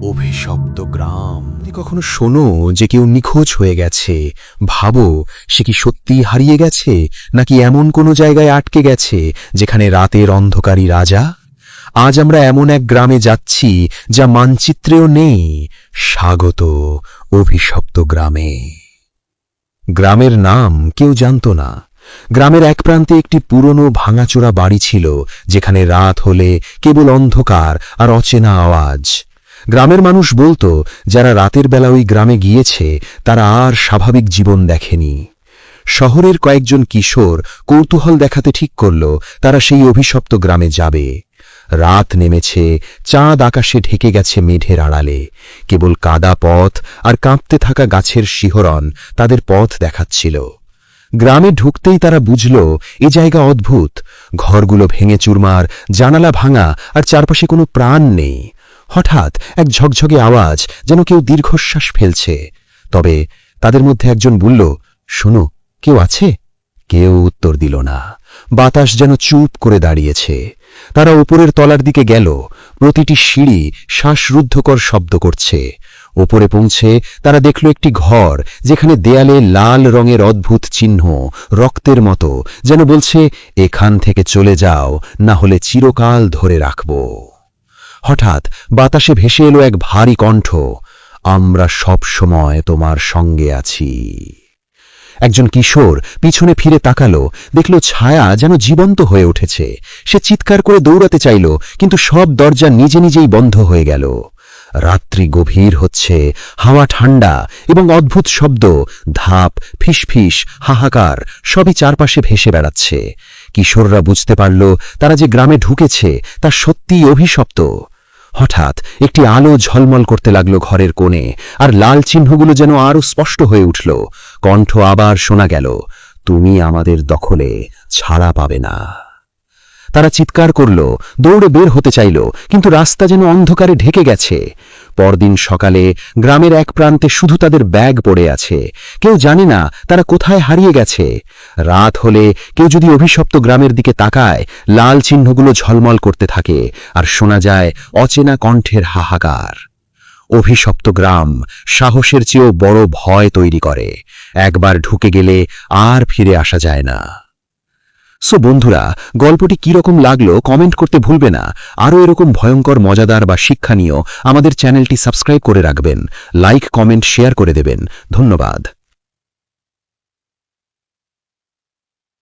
অভিশপ্ত গ্রাম। যদি কখনো শোনো যে কেউ নিখোঁজ হয়ে গেছে, ভাবো সে কি সত্যিই হারিয়ে গেছে, নাকি এমন কোনো জায়গায় আটকে গেছে যেখানে রাতের অন্ধকারী রাজা। আজ আমরা এমন এক গ্রামে যাচ্ছি যা মানচিত্রেও নেই। স্বাগত অভিশপ্ত গ্রামে। গ্রামের নাম কেউ জানত না। গ্রামের এক প্রান্তে একটি পুরনো ভাঙাচোরা বাড়ি ছিল, যেখানে রাত হলে কেবল অন্ধকার আর অচেনা আওয়াজ। গ্রামের মানুষ বলতো, যারা রাতের বেলা ওই গ্রামে গিয়েছে তারা আর স্বাভাবিক জীবন দেখেনি। শহরের কয়েকজন কিশোর কৌতূহল দেখাতে ঠিক করল তারা সেই অভিশপ্ত গ্রামে যাবে। রাত নেমেছে, চাঁদ আকাশে ঢেকে গেছে মেঘের আড়ালে। কেবল কাদা পথ আর কাঁপতে থাকা গাছের শিহরণ তাদের পথ দেখাচ্ছিল। গ্রামে ঢুকতেই তারা বুঝল এ জায়গা অদ্ভুত। ঘরগুলো ভেঙে চুরমার, জানালা ভাঙা, আর চারপাশে কোনো প্রাণ নেই। হঠাৎ এক ঝকঝকে আওয়াজ, যেন কেউ দীর্ঘশ্বাস ফেলছে। তবে তাদের মধ্যে একজন বলল, শোনো, কেউ আছে? কেউ উত্তর দিল না। বাতাস যেন চুপ করে দাঁড়িয়েছে। তারা উপরের তলার দিকে গেল। প্রতিটি সিঁড়ি শ্বাসরুদ্ধকর শব্দ করছে। ওপরে পৌঁছে তারা দেখল একটি ঘর, যেখানে দেয়ালে লাল রঙের অদ্ভুত চিহ্ন, রক্তের মতো, যেন বলছে, এখান থেকে চলে যাও, না হলে চিরকাল ধরে রাখব। হঠাৎ বাতাসে ভেসে এলো এক ভারী কণ্ঠ, আমরা সব সময় তোমার সঙ্গে আছি। একজন কিশোর পিছনে ফিরে তাকালো, দেখল ছায়া যেন জীবন্ত হয়ে উঠেছে। সে চিৎকার করে দৌড়াতে চাইল, কিন্তু সব দরজা নিজে নিজেই বন্ধ হয়ে গেল। রাত্রি গভীর হচ্ছে, হাওয়া ঠান্ডা, এবং অদ্ভুত শব্দ, ধাপ, ফিসফিস, হাহাকার, সবই চারপাশে ভেসে বেড়াচ্ছে। কিশোররা বুঝতে পারল তারা যে গ্রামে ঢুকেছে তা সত্যিই অভিশপ্ত। হঠাৎ একটি আলো ঝলমল করতে লাগল ঘরের কোণে, আর লাল চিহ্নগুলো যেন আরো স্পষ্ট হয়ে উঠল। কণ্ঠ আবার শোনা গেল, তুমি আমাদের দখলে, ছাড়া পাবে না। তারা চিৎকার করল, দৌড়ে বের হতে চাইল, কিন্তু রাস্তা যেন অন্ধকারে ঢেকে গেছে। পরদিন সকালে গ্রামের এক প্রান্তে শুধু তাদের ব্যাগ পড়ে আছে। কেউ জানে না তারা কোথায় হারিয়ে গেছে। রাত হলে কেউ যদি অভিশপ্ত গ্রামের দিকে তাকায়, লাল চিহ্নগুলো ঝলমল করতে থাকে, আর শোনা যায় অচেনা কণ্ঠের হাহাকার। অভিশপ্ত গ্রাম সাহসের চেয়েও বড় ভয় তৈরি করে। একবার ঢুকে গেলে আর ফিরে আসা যায় না। সো বন্ধুরা, গল্পটি কিরকম লাগলো কমেন্ট করতে ভুলবে না। আরও এরকম ভয়ঙ্কর, মজাদার বা শিক্ষণীয় আমাদের চ্যানেলটি সাবস্ক্রাইব করে রাখবেন। লাইক, কমেন্ট, শেয়ার করে দেবেন। ধন্যবাদ।